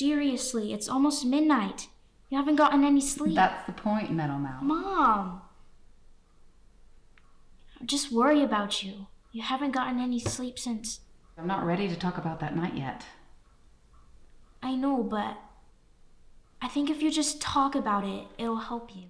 Seriously, it's almost midnight. You haven't gotten any sleep. That's the point, Meadow Mouse. Mom! I just worry about you. You haven't gotten any sleep since... I'm not ready to talk about that night yet. I know, but I think if you just talk about it, it'll help you.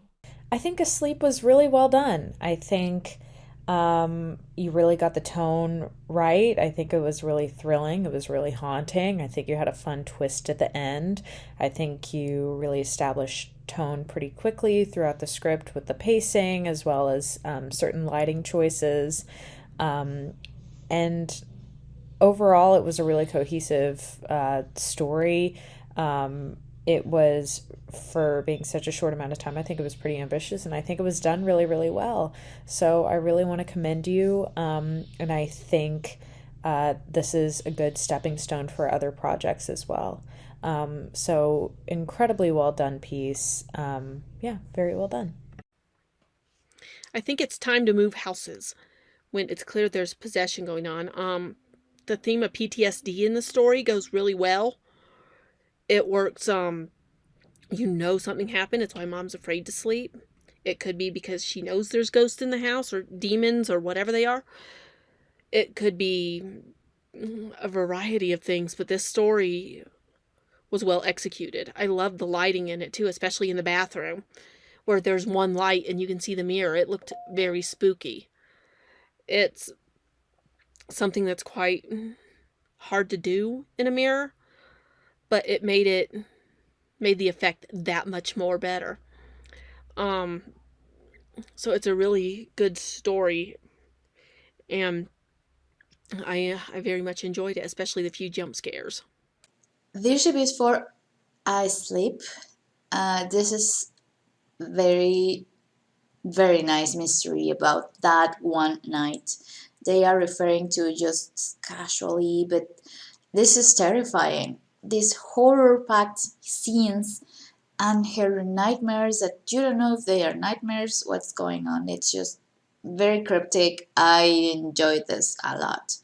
I think Asleep was really well done. I think you really got the tone right. I think it was really thrilling. It was really haunting. I think you had a fun twist at the end. I think you really established tone pretty quickly throughout the script with the pacing as well as certain lighting choices. And overall, it was a really cohesive story. It was, for being such a short amount of time, I think it was pretty ambitious, and I think it was done really, really well. So I really want to commend you, and I think this is a good stepping stone for other projects as well. So incredibly well done piece. Yeah, very well done. I think it's time to move houses when it's clear there's possession going on. The theme of PTSD in the story goes really well. It works, you know something happened. It's why mom's afraid to sleep. It could be because she knows there's ghosts in the house or demons or whatever they are. It could be a variety of things, but this story was well executed. I love the lighting in it too, especially in the bathroom where there's one light and you can see the mirror. It looked very spooky. It's something that's quite hard to do in a mirror, but it made the effect that much more better. So it's a really good story, and I very much enjoyed it, especially the few jump scares. This ship is for I Sleep. This is very, very nice mystery about that one night. They are referring to just casually, but this is terrifying. These horror-packed scenes and her nightmares that you don't know if they are nightmares, what's going on. It's just very cryptic. I enjoyed this a lot.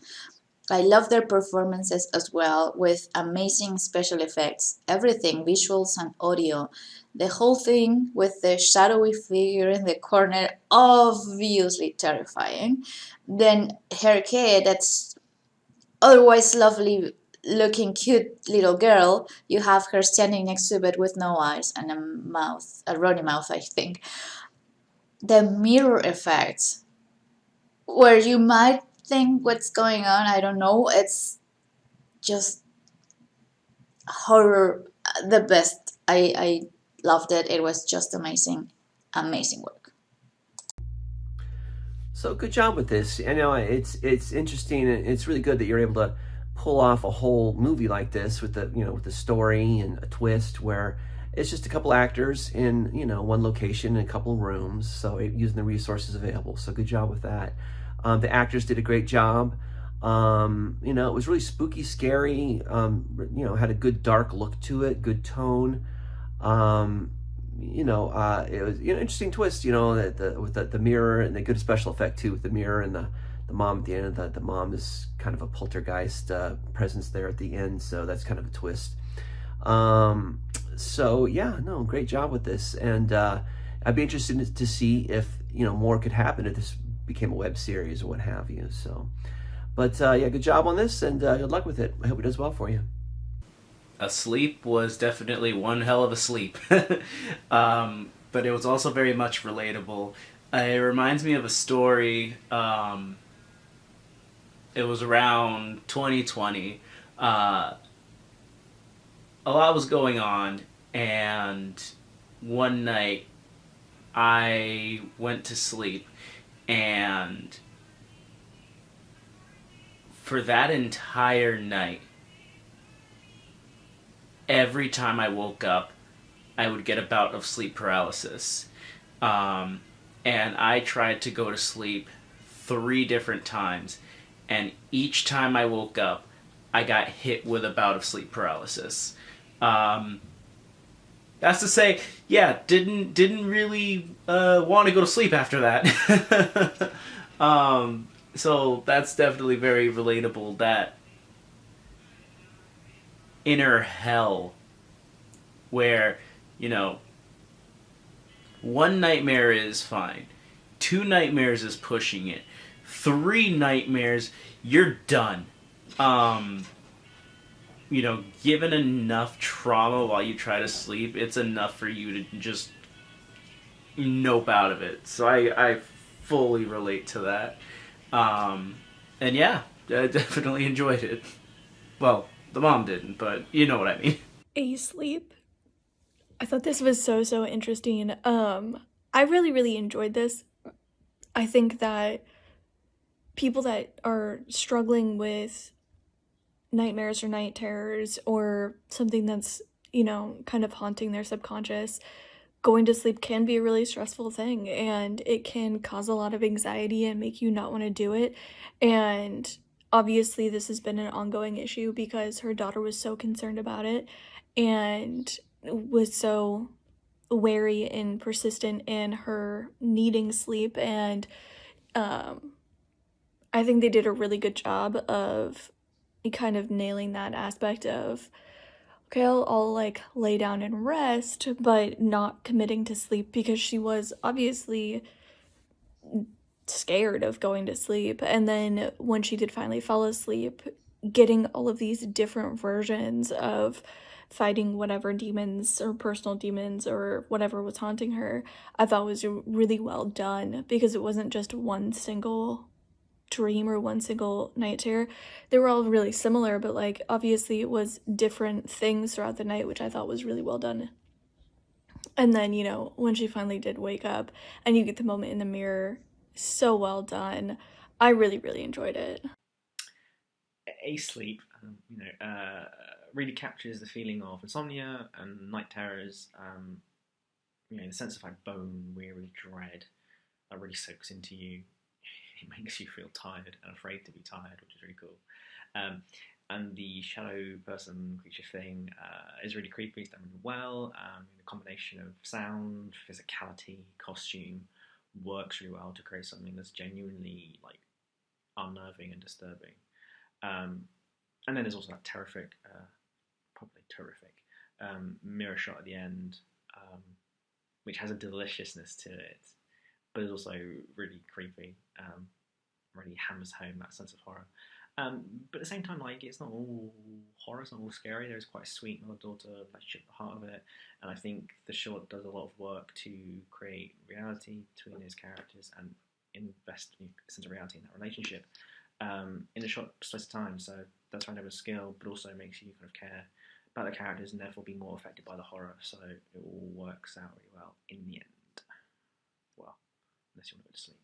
I love their performances as well, with amazing special effects, everything, visuals and audio. The whole thing with the shadowy figure in the corner, obviously terrifying. Then her kid, that's otherwise lovely looking cute little girl, you have her standing next to it with no eyes and a mouth, a runny mouth, I think. The mirror effect, where you might think what's going on, I don't know, it's just horror, the best. I loved it. It was just amazing, amazing work. So good job with this. I know it's interesting, and it's really good that you're able to pull off a whole movie like this with the story and a twist where it's just a couple actors in one location and a couple rooms, so using the resources available. So good job with that. The actors did a great job. It was really spooky, scary. Had a good dark look to it, good tone. It was an interesting twist. With the mirror, and the good special effect too with the mirror and the mom at the end. The mom is kind of a poltergeist presence there at the end, so that's kind of a twist. So yeah, no, great job with this, and I'd be interested to see if more could happen if this became a web series or what have you. So, but yeah, good job on this, and good luck with it. I hope it does well for you. Asleep was definitely one hell of a sleep. But it was also very much relatable. It reminds me of a story. It was around 2020. A lot was going on, and one night I went to sleep, and for that entire night, every time I woke up, I would get a bout of sleep paralysis. And I tried to go to sleep 3 different times, and each time I woke up, I got hit with a bout of sleep paralysis. That's to say, yeah, didn't really want to go to sleep after that. So that's definitely very relatable, that inner hell where, you know, one nightmare is fine, two nightmares is pushing it, three nightmares, you're done. You know, given enough trauma while you try to sleep, it's enough for you to just nope out of it. So I fully relate to that. And yeah, I definitely enjoyed it. Well, the mom didn't, but you know what I mean. Asleep. I thought this was so interesting. I really enjoyed this. I think that people that are struggling with nightmares or night terrors or something that's, you know, kind of haunting their subconscious, going to sleep can be a really stressful thing, and it can cause a lot of anxiety and make you not want to do it. And obviously this has been an ongoing issue because her daughter was so concerned about it and was so wary and persistent in her needing sleep. And I think they did a really good job of kind of nailing that aspect of, okay, I'll like lay down and rest, but not committing to sleep, because she was obviously scared of going to sleep. And then when she did finally fall asleep, getting all of these different versions of fighting whatever demons or personal demons or whatever was haunting her, I thought was really well done, because it wasn't just one single dream or one single night terror. They were all really similar, but like obviously it was different things throughout the night, which I thought was really well done. And then, you know, when she finally did wake up and you get the moment in the mirror, so well done. I really enjoyed it. Asleep, really captures the feeling of insomnia and night terrors. The sense of like bone weary dread that really soaks into you. It makes you feel tired and afraid to be tired, which is really cool. And the shadow person creature thing is really creepy. It's done really well. The combination of sound, physicality, costume works really well to create something that's genuinely like unnerving and disturbing. And then there's also that terrific mirror shot at the end, which has a deliciousness to it, but is also really creepy. Really hammers home that sense of horror. But at the same time, like, it's not all horror, it's not all scary. There's quite a sweet mother-daughter relationship at the heart of it, and I think the short does a lot of work to create reality between those characters and invest a sense of reality in that relationship in a short space of time. So that's kind of a skill, but also makes you kind of care about the characters and therefore be more affected by the horror. So it all works out really well in the end. Well, unless you want to go to sleep.